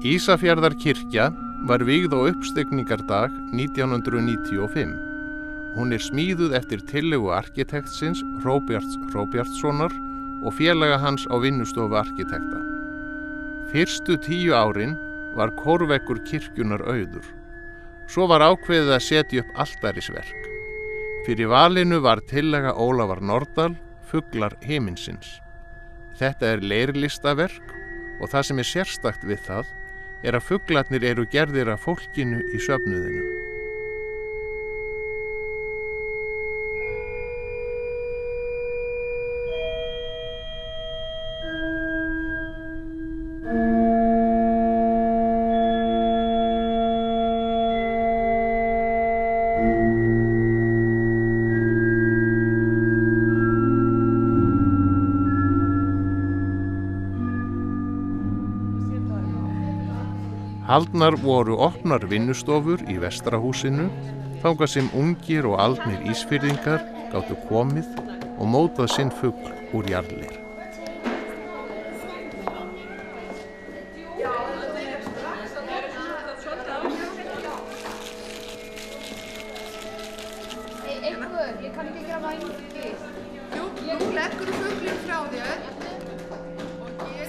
Ísafjarðarkirkja var vígð á uppstigningardag 1995. Hún smíðuð eftir tillögu arkitektsins Hróbjarts Hróbjartssonar og félaga hans á vinnustofu arkitekta. Fyrstu 10 árin var kórveggur kirkjunnar auður. Svo var ákveðið að setja upp altarisverk. Fyrir valinu var tillaga Ólafar Nordal, Fuglar himinsins. Þetta leirlistaverk og það sem sérstakt við það að fuglarnir eru gerðir af fólkinu í söfnuðinum. Haldnar voru opnar vinnustofur í Vestrahúsinu, þangað sem ungir og aldnir Ísfirðingar gátu komið og mótað sinn fugl úr jarðleir.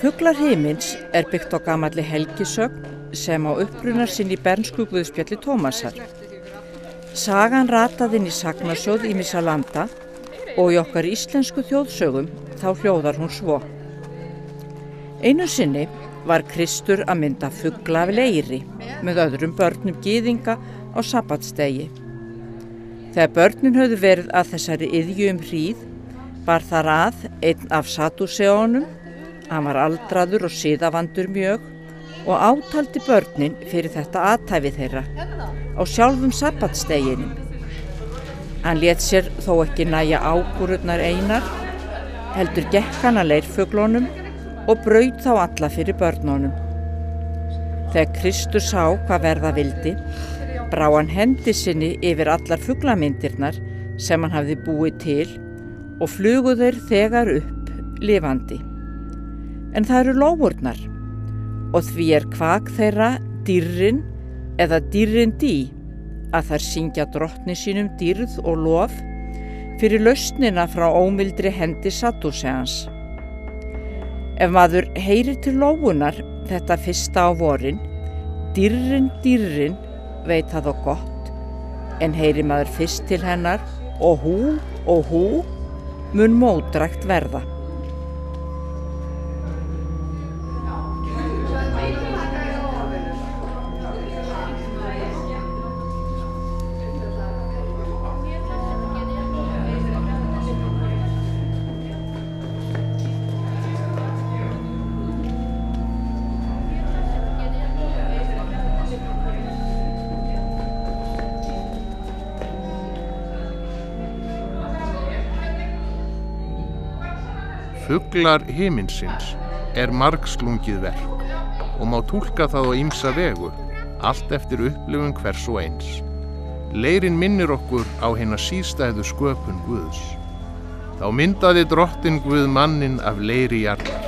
Fuglar himins byggt á gamalli helgisögn sem á upprunar sinn í bernsku guðspjalli Tómasar. Sagan rataði inn í sagnasjóð ýmissa landa og í okkar íslensku þjóðsögum þá hljóðar hún svo. Einu sinni var Kristur að mynda fugla af leiri með öðrum börnum gyðinga á sabbatsdegi. Þegar börnin höfðu verið að þessari iðju hríð bar þar að einn af Sadúseónum. Hann var aldraður og siðavandur mjög og átaldi börnin fyrir þetta athæfi þeirra á sjálfum sabbatsdeginum. Hann lét sér þó ekki nægja ákúrurnar einar, heldur gekk hann að leirfuglunum og braut þá alla fyrir börnunum. Þegar Kristur sá hvað verða vildi, brá hann hendi sinni yfir allar fuglamyndirnar sem hann hafði búið til og flugu þeir þegar upp lifandi. En það eru lóurnar og því kvak þeirra dýrrin eða dýrrindí að þær syngja drottni sínum dýrð og lof fyrir lausnina frá ómildri hendi Sadúseans. Ef maður heyrir til lóunar þetta fyrsta á vorin, dýrrin veit það og gott, en heyrir maður fyrst til hennar og hú mun mótdrægt verða. Fuglar himinsins margslungið verk og má túlka það á ýmsa vegu, allt eftir upplifun hvers og eins. Leirinn minnir okkur á hina sístæðu sköpun Guðs. Þá myndaði drottin Guð manninn af leiri jarðar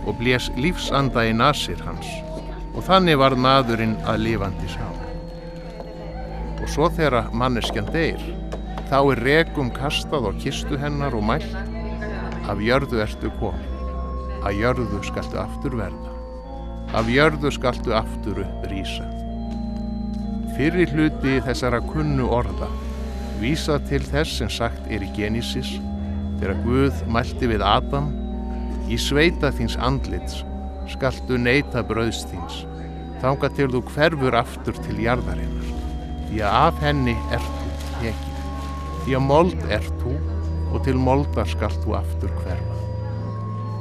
og blés lífsanda í nasir hans og þannig varð maðurinn að lifandi sál. Og svo þegar manneskjan deyr, þá rekum kastað á kistu hennar og mælt: af jörðu ertu komin, að jörðu skaltu aftur verða, af jörðu skaltu aftur upp rísa. Fyrri hluti þessara kunnu orða vísa til þess sem sagt í Genesis, þegar Guð mælti við Adam: í sveita þíns andlits skaltu neyta brauðs þíns, þangað til þú hverfur aftur til jarðarinnar, því að af henni ert þú tekinn, því að mold ert þú og til moldar skalt þú aftur hverfa.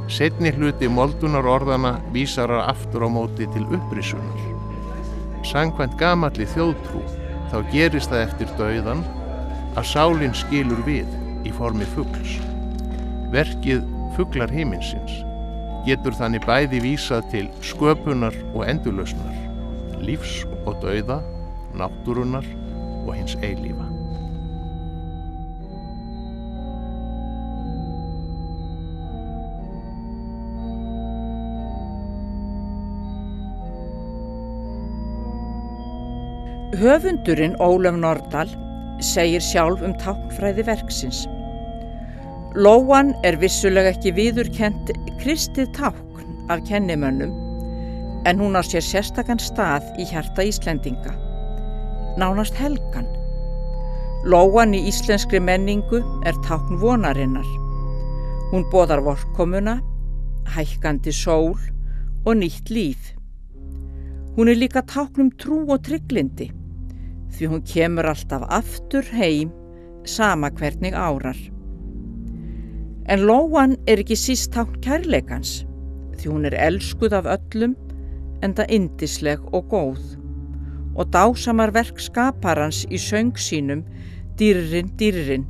Seinni hluti moldunar orðana vísar aftur á móti til upprisunar. Samkvæmt gamalli þjóðtrú þá gerist það eftir dauðann að sálin skilur við í formi fugls. Verkið Fuglar himinsins getur þannig bæði vísað til sköpunar og endurlausnar, lífs og dauða, náttúrunnar og hins eilífa. Höfundurinn Ólöf Nordal segir sjálf táknfræði verksins. Lóan vissulega ekki viðurkennt kristið tákn af kennimönnum, en hún á sér sérstakan stað í hjarta Íslendinga, nánast helgan. Lóan í íslenskri menningu tákn vonarinnar. Hún boðar vorkomuna, hækkandi sól og nýtt líf. Hún líka tákn trú og trygglyndi, því hún kemur alltaf aftur heim, sama hvernig árar. En lóan ekki síst tákn kærleikans, því hún elskuð af öllum, enda yndisleg og góð, og dásamar verk skaparans í söng sínum, dýrrin, dýrrin,